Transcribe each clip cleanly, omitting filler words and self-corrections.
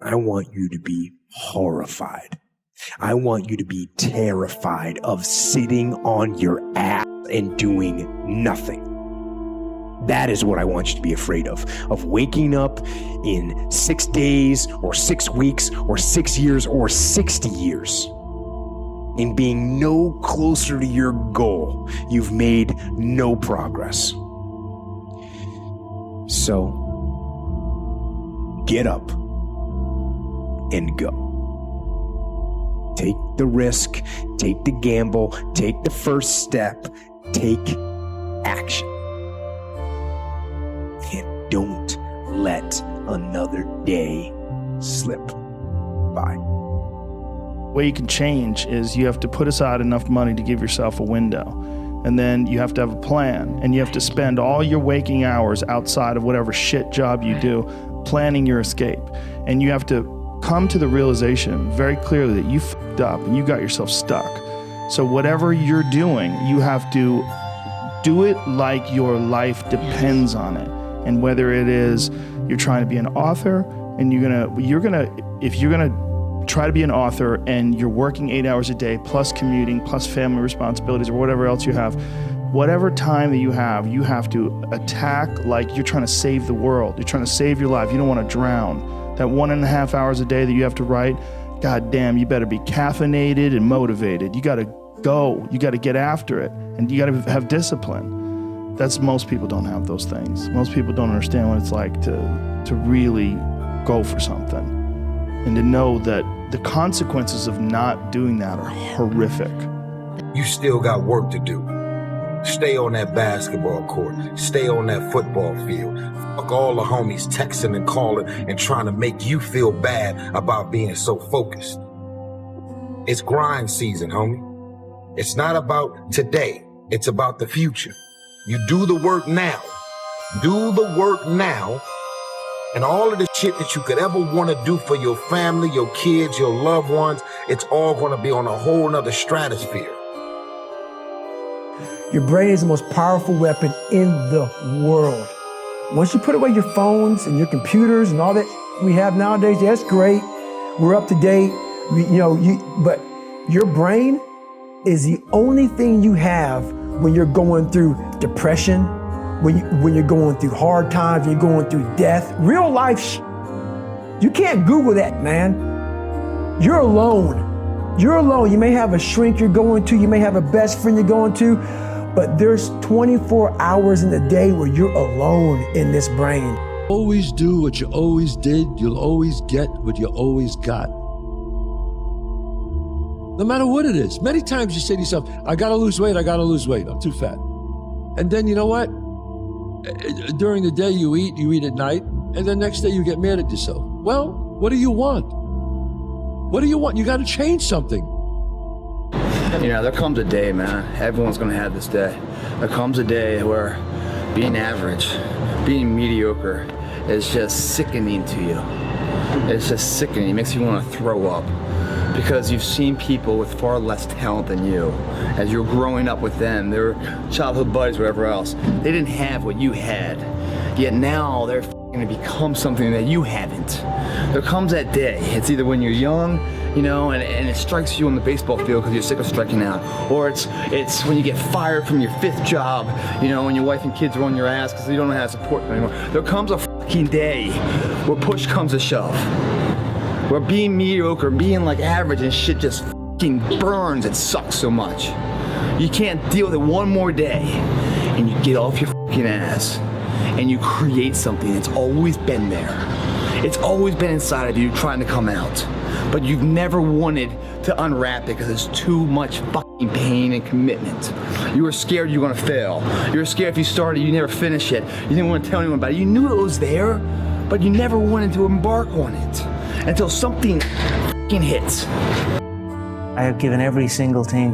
I want you to be horrified. I want you to be terrified of sitting on your ass and doing nothing. That is what I want you to be afraid of waking up in 6 days or 6 weeks or 6 years or 60 years and being no closer to your goal. You've made no progress. So, get up and go. Take the risk, take the gamble, take the first step, take action. And don't let another day slip by. The way you can change is you have to put aside enough money to give yourself a window. And then you have to have a plan, and you have to spend all your waking hours outside of whatever shit job you do planning your escape. And you have to come to the realization very clearly that you fucked up and you got yourself stuck. So whatever you're doing, you have to do it like your life depends on it. And whether it is you're trying to be an author and if you're gonna try to be an author and you're working 8 hours a day plus commuting plus family responsibilities or whatever else you have, whatever time that you have to attack like you're trying to save the world. You're trying to save your life. You don't want to drown. That 1.5 hours a day that you have to write, God damn, you better be caffeinated and motivated. You got to go. You got to get after it. And you got to have discipline. Most people don't have those things. Most people don't understand what it's like to really go for something and to know that the consequences of not doing that are horrific. You still got work to do. Stay on that basketball court. Stay on that football field. Fuck all the homies texting and calling and trying to make you feel bad about being so focused. It's grind season, homie. It's not about today. It's about the future. You do the work now. Do the work now. And all of the shit that you could ever want to do for your family, your kids, your loved ones, it's all going to be on a whole nother stratosphere. Your brain is the most powerful weapon in the world. Once you put away your phones and your computers and all that we have nowadays, yeah, that's great. We're up to date. But your brain is the only thing you have when you're going through depression, when you're going through hard times, when you're going through death, real life. You can't Google that, man. You're alone. You're alone. You may have a shrink you're going to, you may have a best friend you're going to, but there's 24 hours in the day where you're alone in this brain. Always do what you always did. You'll always get what you always got. No matter what it is. Many times you say to yourself, I gotta lose weight, I'm too fat. And then you know what? During the day you eat at night, and the next day you get mad at yourself. Well, what do you want? What do you want? You gotta change something. There comes a day, man. Everyone's gonna have this day. There comes a day where being average, being mediocre is just sickening to you. It's just sickening. It makes you want to throw up. Because you've seen people with far less talent than you. As you're growing up with them, their childhood buddies, whatever else, they didn't have what you had. Yet now they're going to become something that you haven't. There comes that day. It's either when you're young, and it strikes you on the baseball field because you're sick of striking out, or it's when you get fired from your 5th job, when your wife and kids are on your ass because you don't know how to support them anymore. There comes a fucking day where push comes to shove. Where being mediocre, being like average and shit just fucking burns and sucks so much. You can't deal with it one more day. And you get off your fucking ass and you create something that's always been there. It's always been inside of you trying to come out. But you've never wanted to unwrap it because it's too much fucking pain and commitment. You were scared you were gonna fail. You were scared if you started, you never finish it. You didn't want to tell anyone about it. You knew it was there, but you never wanted to embark on it. Until something fucking hits. I have given every single thing,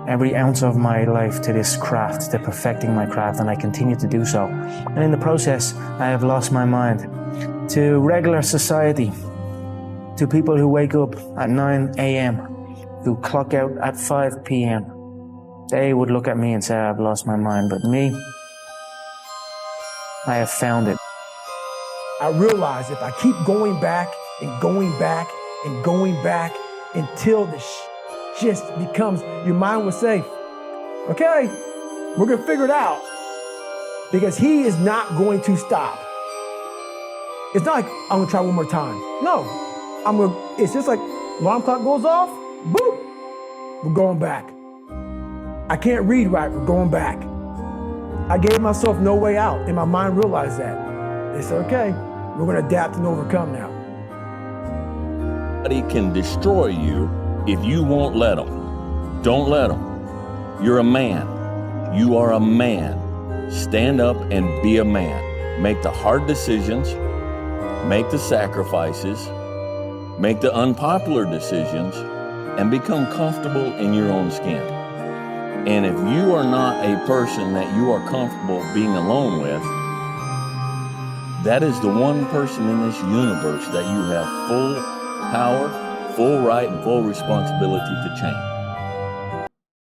every ounce of my life to this craft, to perfecting my craft, and I continue to do so. And in the process, I have lost my mind to regular society, to people who wake up at 9 a.m., who clock out at 5 p.m. They would look at me and say, I've lost my mind, but me, I have found it. I realized if I keep going back and going back and going back until the just becomes, your mind will say, okay, we're gonna figure it out, because he is not going to stop. It's not like I'm gonna try one more time. No, it's just like alarm clock goes off, boop, we're going back. I can't read right, we're going back. I gave myself no way out, and my mind realized that. They said, okay, we're gonna adapt and overcome now. Nobody can destroy you if you won't let them. Don't let them. You're a man. You are a man. Stand up and be a man. Make the hard decisions. Make the sacrifices. Make the unpopular decisions, and become comfortable in your own skin. And if you are not a person that you are comfortable being alone with, that is the one person in this universe that you have full power, full right, and full responsibility to change.